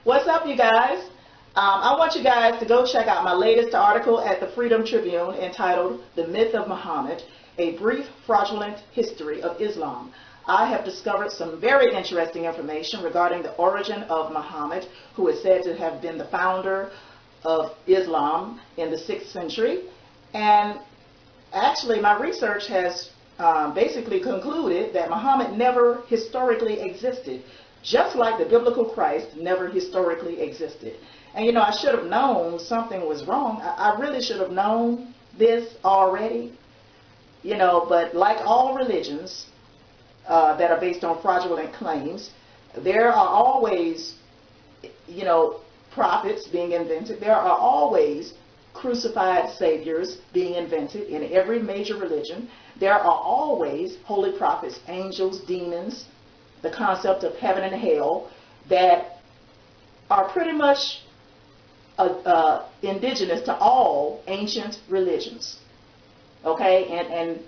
What's up, you guys? I want you guys to go check out my latest article at the Freedom Tribune entitled The Myth of Muhammad, A Brief Fraudulent History of Islam. I have discovered some very interesting information regarding the origin of Muhammad, who is said to have been the founder of Islam in the 6th century. And actually, my research has basically concluded that Muhammad never historically existed, just like the biblical Christ never historically existed. And you know, I should have known something was wrong. I really should have known this already, you know, but like all religions that are based on fraudulent claims, there are always, you know, prophets being invented. There are always crucified saviors being invented in every major religion. There are always holy prophets, angels, demons, the concept of heaven and hell that are pretty much indigenous to all ancient religions. Okay, and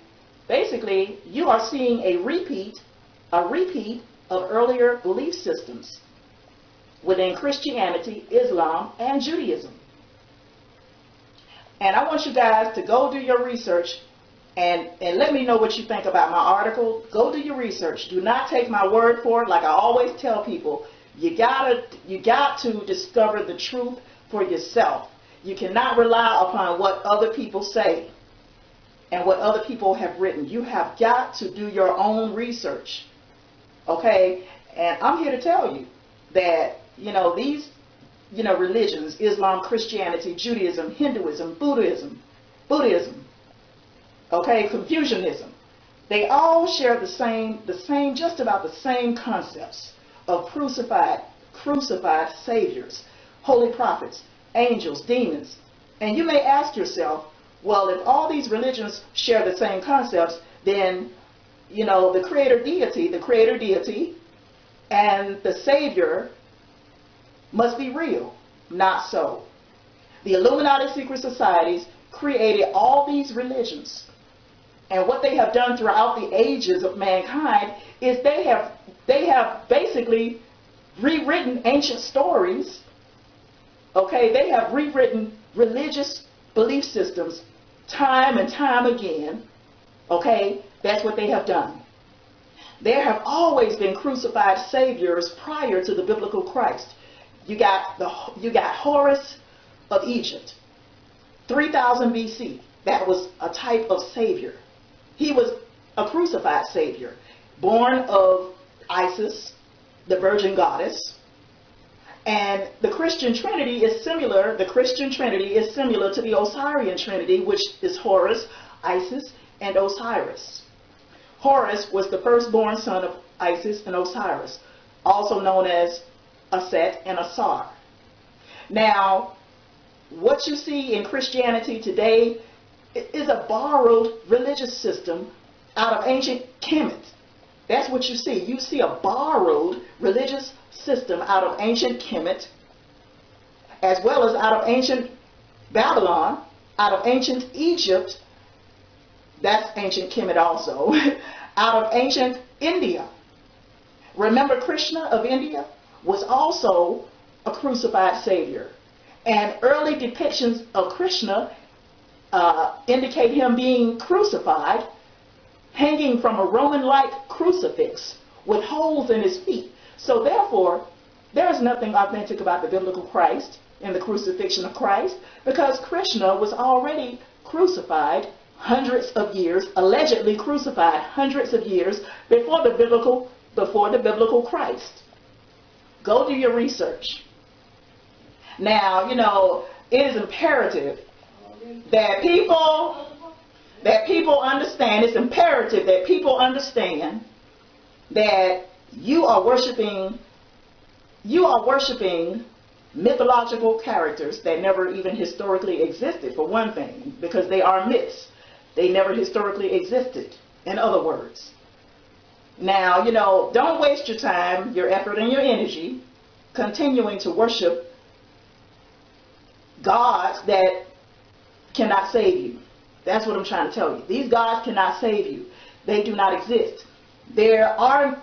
basically you are seeing a repeat of earlier belief systems within Christianity, Islam, and Judaism. And I want you guys to go do your research and let me know what you think about my article. Go do your research. Do not take my word for it. Like I always tell people, you got to discover the truth for yourself. You cannot rely upon what other people say and what other people have written. You have got to do your own research. Okay? And I'm here to tell you that, you know, these, you know, religions, Islam, Christianity, Judaism, Hinduism, Buddhism, okay, Confucianism, they all share the same, just about the same concepts of crucified saviors, holy prophets, angels, demons. And you may ask yourself, well, if all these religions share the same concepts, then, you know, the creator deity and the savior must be real. Not so. The Illuminati secret societies created all these religions. And what they have done throughout the ages of mankind is they have basically rewritten ancient stories. Okay, they have rewritten religious belief systems time and time again. Okay, that's what they have done. There have always been crucified saviors prior to the biblical Christ. You got Horus of Egypt, 3000 BC. That was a type of savior. He was a crucified savior, born of Isis, the virgin goddess. And the Christian Trinity is similar. The Christian Trinity is similar to the Osirian Trinity, which is Horus, Isis, and Osiris. Horus was the firstborn son of Isis and Osiris, also known as Aset and Asar. Now, what you see in Christianity today is a borrowed religious system out of ancient Kemet. That's what you see. You see a borrowed religious system out of ancient Kemet, as well as out of ancient Babylon, out of ancient Egypt. That's ancient Kemet also. Out of ancient India. Remember, Krishna of India was also a crucified savior. And early depictions of Krishna indicate him being crucified, hanging from a Roman-like crucifix with holes in his feet. So therefore, there is nothing authentic about the biblical Christ and the crucifixion of Christ, because Krishna was already crucified hundreds of years, allegedly crucified hundreds of years before the biblical Christ. Go do your research. Now, you know, it is imperative that people understand, it's imperative that people understand that you are worshiping mythological characters that never even historically existed, for one thing, because they are myths. They never historically existed, in other words. Now, you know, don't waste your time, your effort, and your energy continuing to worship gods that cannot save you. That's what I'm trying to tell you. These gods cannot save you. They do not exist. There are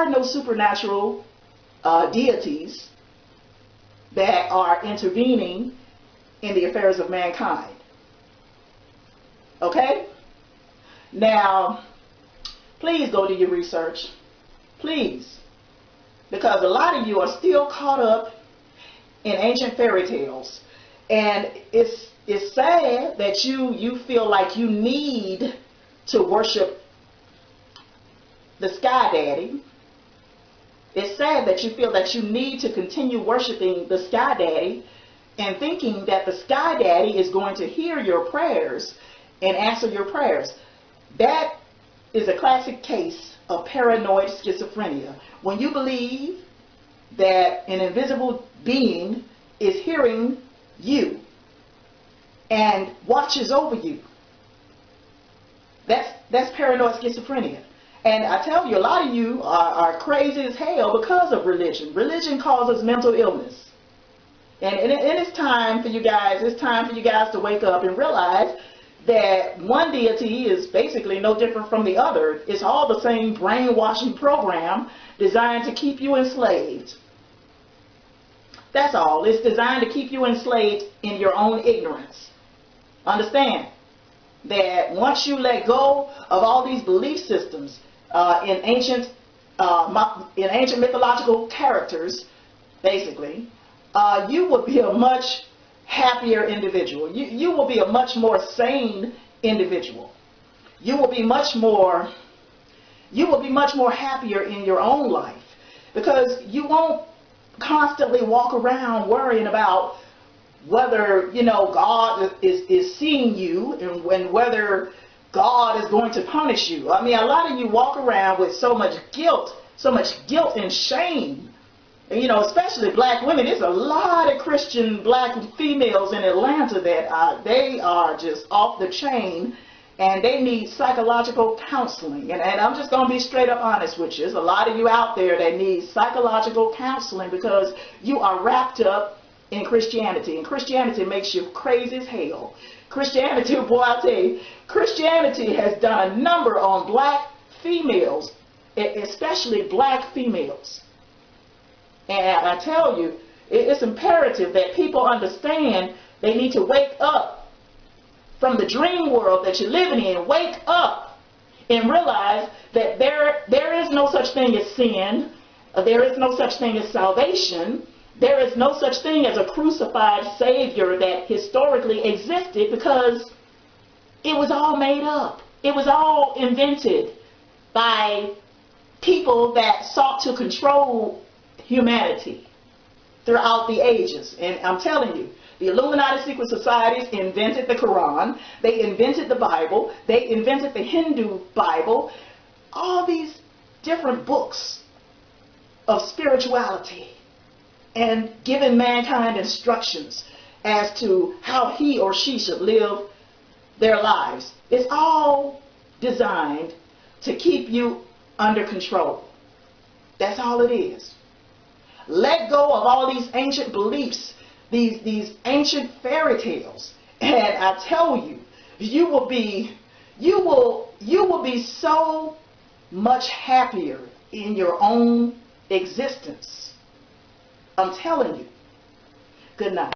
no supernatural deities that are intervening in the affairs of mankind. Okay? Now, please go do your research. Please. Because a lot of you are still caught up in ancient fairy tales. And it's sad that you feel like you need to worship the Sky Daddy. It's sad that you feel that you need to continue worshiping the Sky Daddy and thinking that the Sky Daddy is going to hear your prayers and answer your prayers. That is a classic case of paranoid schizophrenia. When you believe that an invisible being is hearing you and watches over you, that's paranoid schizophrenia. And I tell you, a lot of you are crazy as hell because of religion. Religion causes mental illness. And it's time for you guys, to wake up and realize that one deity is basically no different from the other. It's all the same brainwashing program designed to keep you enslaved. That's all. It's designed to keep you enslaved in your own ignorance. Understand that once you let go of all these belief systems in ancient mythological characters, basically, you will be a much happier individual. You will be a much more sane individual. You will be much more happier in your own life, because you won't constantly walk around worrying about whether God is seeing you and whether God is going to punish you. I mean, a lot of you walk around with so much guilt and shame. And, especially black women. There's a lot of Christian black females in Atlanta that they are just off the chain, and they need psychological counseling. And I'm just going to be straight up honest with you. There's a lot of you out there that need psychological counseling because you are wrapped up in Christianity. And Christianity makes you crazy as hell. Christianity, boy, I tell you, Christianity has done a number on black females, especially black females. And I tell you, it's imperative that people understand they need to wake up from the dream world that you're living in. Wake up and realize that there is no such thing as sin. There is no such thing as salvation. There is no such thing as a crucified Savior that historically existed, because it was all made up. It was all invented by people that sought to control humanity throughout the ages. And I'm telling you, the Illuminati secret societies invented the Quran. They invented the Bible. They invented the Hindu Bible. All these different books of spirituality, and giving mankind instructions as to how he or she should live their lives. It's all designed to keep you under control. That's all it is. Let go of all these ancient beliefs, these ancient fairy tales, and I tell you, you will be so much happier in your own existence. I'm telling you. Good night.